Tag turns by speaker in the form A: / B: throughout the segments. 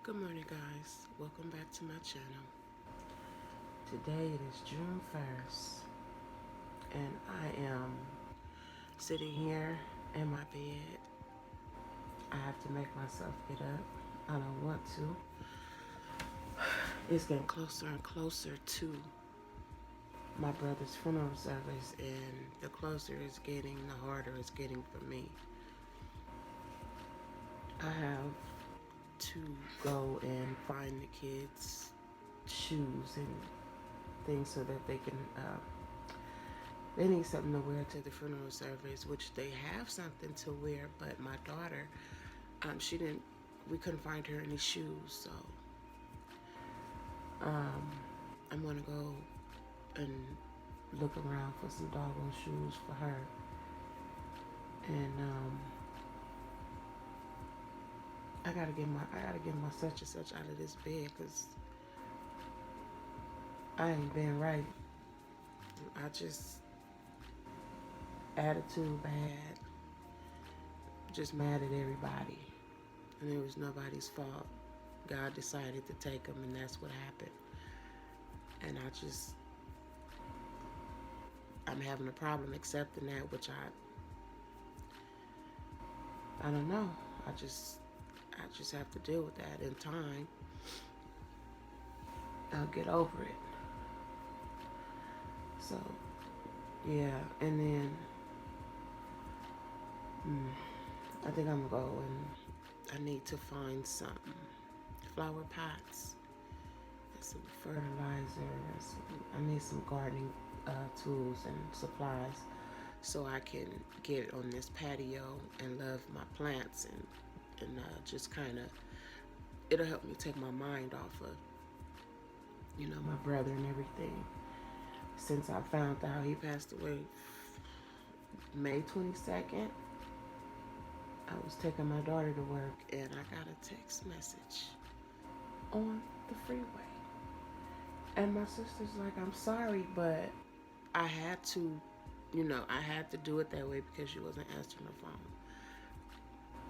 A: Good morning, guys. Welcome back to my channel. Today it is June 1st, and I am sitting here in my bed. I have to make myself get up. I don't want to. It's getting closer and closer to my brother's funeral service, and the closer it's getting, the harder it's getting for me. I have to go and find the kids' shoes and things so that they need something to wear to the funeral service, which they have something to wear, but my daughter, we couldn't find her any shoes, so I'm gonna go and look around for some doggone shoes for her. And I gotta get my such and such out of this bed, because I ain't been right. I just attitude bad, just mad at everybody, and it was nobody's fault. God decided to take them, and that's what happened. And I'm having a problem accepting that, which I don't know. I just have to deal with that in time. I'll get over it. So, yeah, and then I think I'm gonna go and I need to find some flower pots and some fertilizer. I need some gardening tools and supplies so I can get on this patio and love my plants and just kind of, it'll help me take my mind off of, my brother and everything. Since I found out he passed away May 22nd, I was taking my daughter to work and I got a text message on the freeway. And my sister's like, I'm sorry, but I had to, I had to do it that way because she wasn't answering her phone.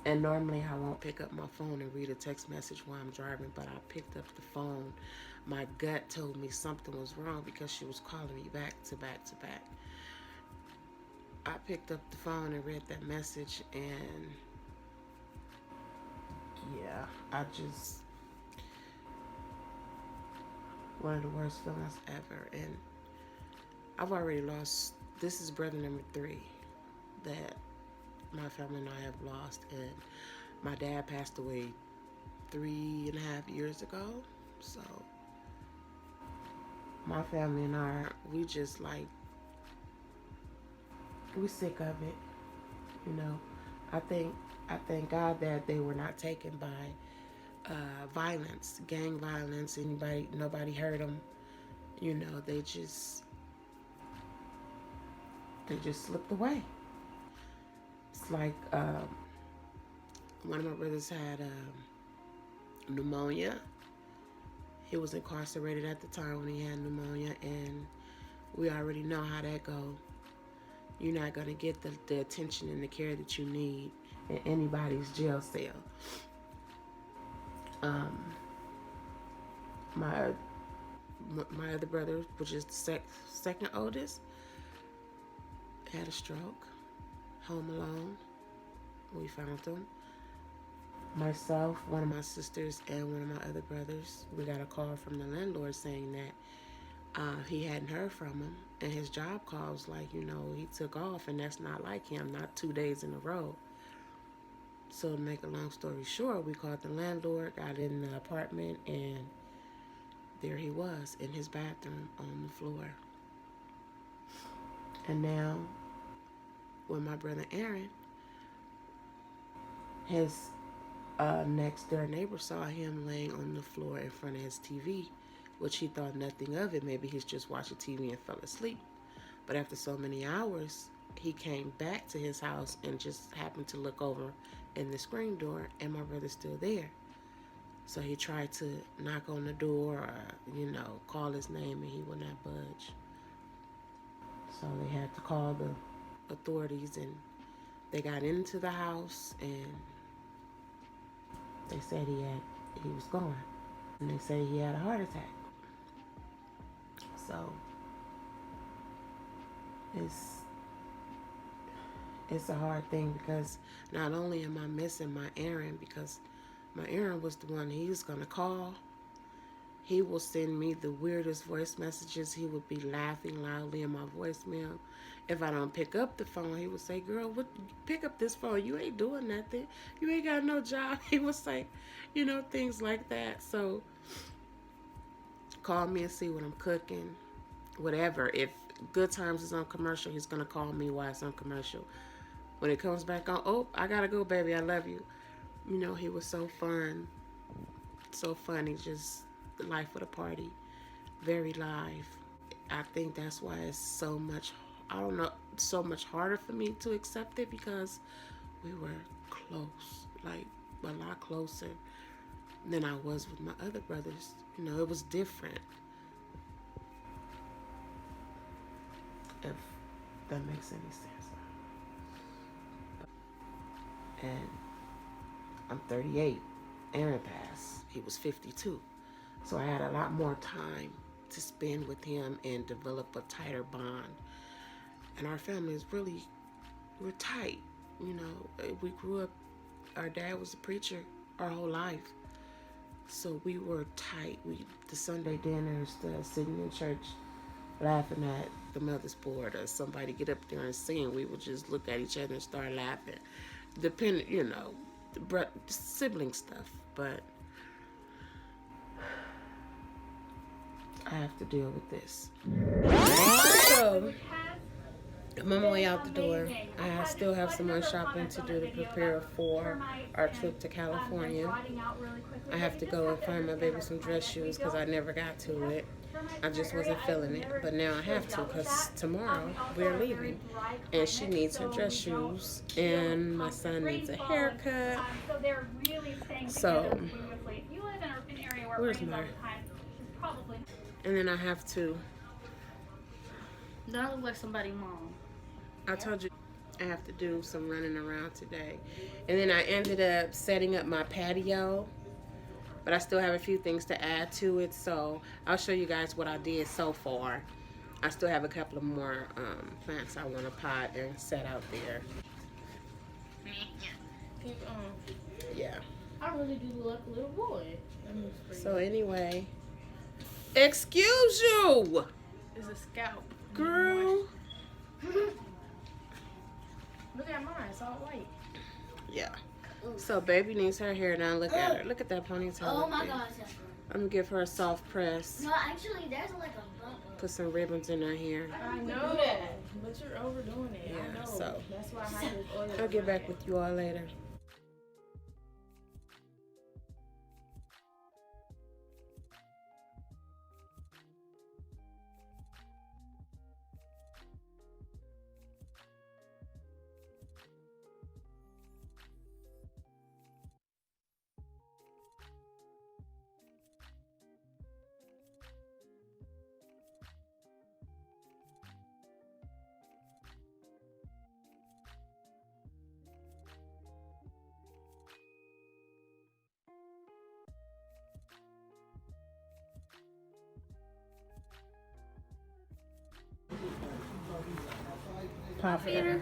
A: And normally I won't pick up my phone and read a text message while I'm driving, but I picked up the phone. My gut told me something was wrong because she was calling me back to back to back. I picked up the phone and read that message, and yeah, one of the worst feelings ever. And I've already lost, this is brother number 3 that my family and I have lost, and my dad passed away 3.5 years ago. So my family and we just like, we sick of it, I thank God that they were not taken by violence, gang violence. Nobody hurt them. They just slipped away. It's like one of my brothers had pneumonia. He was incarcerated at the time when he had pneumonia, and we already know how that goes. You're not going to get the attention and the care that you need in anybody's jail cell. My other brother, which is the second oldest, had a stroke, home alone. We found him. Myself, one of my sisters, and one of my other brothers, we got a call from the landlord saying that he hadn't heard from him, and his job calls like, he took off, and that's not like him, not 2 days in a row. So to make a long story short, we called the landlord, got in the apartment, and there he was in his bathroom on the floor. And now, when my brother Aaron, his next door neighbor saw him laying on the floor in front of his TV, which he thought nothing of it. Maybe he's just watching TV and fell asleep. But after so many hours, he came back to his house and just happened to look over in the screen door, and my brother's still there. So he tried to knock on the door or, call his name, and he would not budge. So they had to call the authorities, and they got into the house, and they said he had he was gone. And they say he had a heart attack. So it's a hard thing, because not only am I missing my Aaron, because my Aaron was the one he was going to call. He will send me the weirdest voice messages. He would be laughing loudly in my voicemail. If I don't pick up the phone, he would say, girl, pick up this phone. You ain't doing nothing. You ain't got no job. He would say, things like that. So call me and see what I'm cooking, whatever. If Good Times is on commercial, he's going to call me while it's on commercial. When it comes back on, oh, I got to go, baby. I love you. He was so fun. So funny. Just the life of the party. Very live. I think that's why it's so much harder for me to accept it, because we were close, like a lot closer than I was with my other brothers. It was different. If that makes any sense. And I'm 38. Aaron passed. He was 52. So I had a lot more time to spend with him and develop a tighter bond. And our family is we're tight. We grew up, our dad was a preacher our whole life. So we were tight. The Sunday dinners, sitting in church, laughing at the mother's board, or somebody get up there and sing, we would just look at each other and start laughing. Depending, sibling stuff. But I have to deal with this. So I'm on my way out the door. I still have some more shopping to do to prepare for our trip to California. I have to go and find my baby some dress shoes, because I never got to it. I just wasn't feeling it. But now I have to, because tomorrow we're leaving. And she needs her dress shoes. And my son needs a haircut. So, where's my... And then I have to...
B: Don't look like somebody's mom.
A: I told you I have to do some running around today. And then I ended up setting up my patio. But I still have a few things to add to it. So I'll show you guys what I did so far. I still have a couple of more plants I want to pot and set out there. Yeah.
B: I really do look like a little boy.
A: So anyway. Excuse you!
B: It's a scalp.
A: Girl.
B: Look at mine, it's all white.
A: Yeah. So baby needs her hair done. Look at her. Look at that ponytail.
C: Oh my gosh.
A: I'm gonna give her a soft press.
C: No, actually, there's like a bump.
A: Put some ribbons in her hair.
B: I know that, but you're overdoing it.
A: Yeah,
B: I know.
A: so
B: that's why I have this oil.
A: I'll get back with you all later.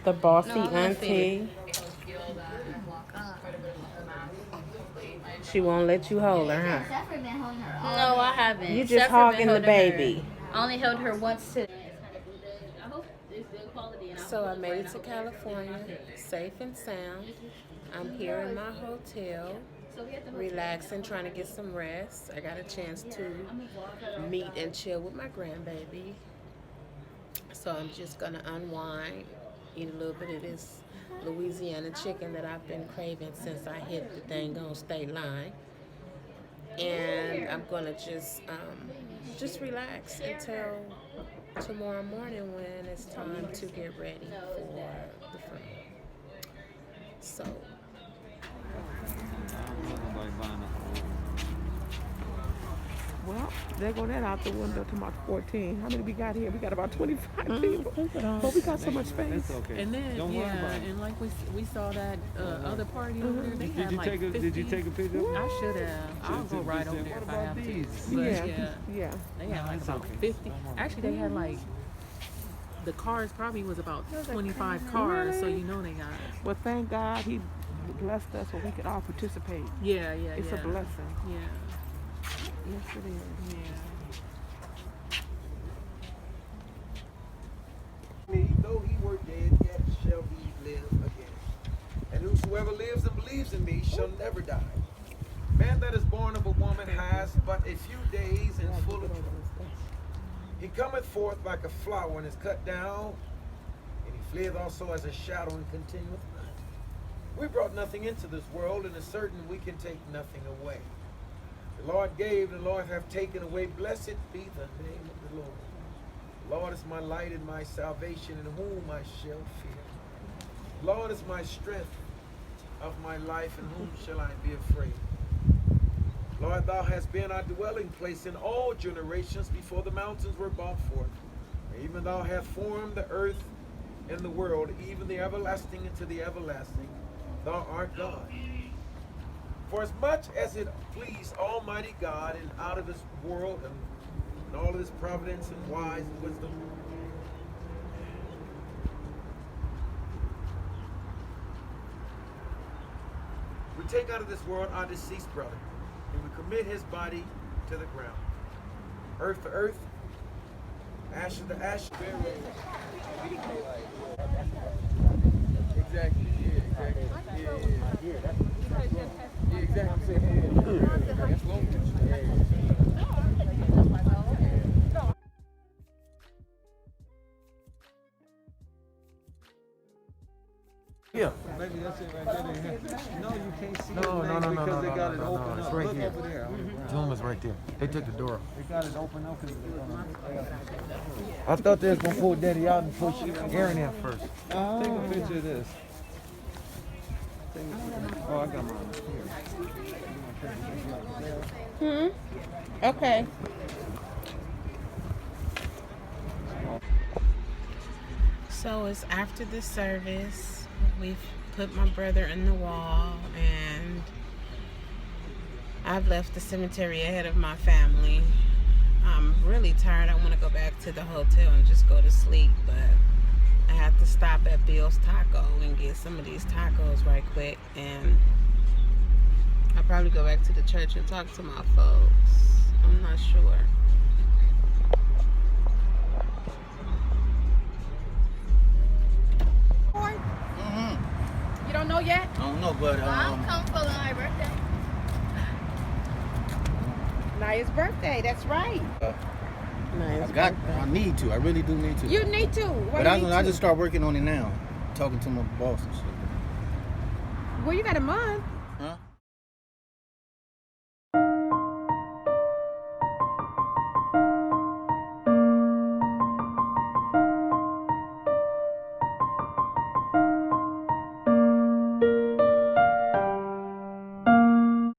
A: The bossy auntie. She won't let you hold her, huh?
C: Zephyr been holding her all
B: No, I haven't.
A: You just hogging the baby.
B: I only held her once today. I hope it's good quality.
A: So I made it to California, safe and sound. I'm here in my hotel, relaxing, trying to get some rest. I got a chance to meet and chill with my grandbaby. So I'm just gonna unwind, eat a little bit of this Louisiana chicken that I've been craving since I hit the dang on state line. And I'm gonna just relax until tomorrow morning when it's time to get ready for the front. So well,
D: They go that out the window to about 14. How many we got here? We got about 25 people. But we got so much space.
E: That's okay.
F: And then,
E: Don't worry about it.
F: and like we saw that other party over there. They
E: Did
F: had
E: you
F: like
E: take a
F: 50.
E: Did you take a picture? of it?
F: I should have. I'll go right over there
E: What
F: if I
E: about
F: have
E: these?
F: to. But
D: Yeah.
F: they had like
E: That's
F: about
E: okay.
F: 50. Actually, they had like the cars probably was about 25 cars. So
D: Really?
F: you know they got.
D: Well, thank God he blessed us so we could all participate.
F: Yeah,
D: It's a blessing.
F: Yeah,
D: Yes, it is.
F: yeah.
G: Me, though he were dead, yet shall he live again. And whosoever lives and believes in me shall never die. Man that is born of a woman has but a few days and full of trouble. He cometh forth like a flower and is cut down, and he fleeth also as a shadow and continueth not. We brought nothing into this world, and it's certain we can take nothing away. The Lord gave, the Lord hath taken away. Blessed be the name of the Lord. Lord is my light and my salvation, in whom I shall fear. Lord is my strength of my life, in whom shall I be afraid? Lord, thou hast been our dwelling place in all generations before the mountains were brought forth. Even thou hast formed the earth and the world, even the everlasting into the everlasting. Thou art God. For as much as it pleased Almighty God, and out of this world and all of his providence and wise and wisdom, we take out of this world our deceased brother, and we commit his body to the ground. Earth to earth, ashes to ashes. Exactly. Yeah, exactly. Yeah, exactly. I'm saying, that's long. Yeah.
E: Maybe that's it right there. No, you can't see
G: No,
E: the
G: no,
E: name
G: no, no,
E: because
G: no,
E: they
G: no,
E: got
G: no,
E: it
G: no,
E: open
G: it's
E: up.
G: right
E: Look
G: here.
E: over there.
G: Zoom is right there. They took the door up.
E: They got it open up because
G: I thought they was gonna pull Daddy out and push Aaron in first.
E: Take a picture of this. Oh, I got mine. Here.
A: Okay. So it's after the service. We've put my brother in the wall, and I've left the cemetery ahead of my family. I'm really tired. I want to go back to the hotel and just go to sleep, but I have to stop at Bill's Taco and get some of these tacos right quick, and I'll probably go back to the church and talk to my folks. I'm not sure.
D: You don't know yet?
H: I don't know, but
C: I'm coming for my birthday.
D: Naya's birthday, that's right.
H: I need to. I really do need to.
D: You need to. Why
H: but
D: you need
H: I
D: to?
H: just start working on it now. Talking to my boss and shit.
D: Well, you got a month.
H: Huh?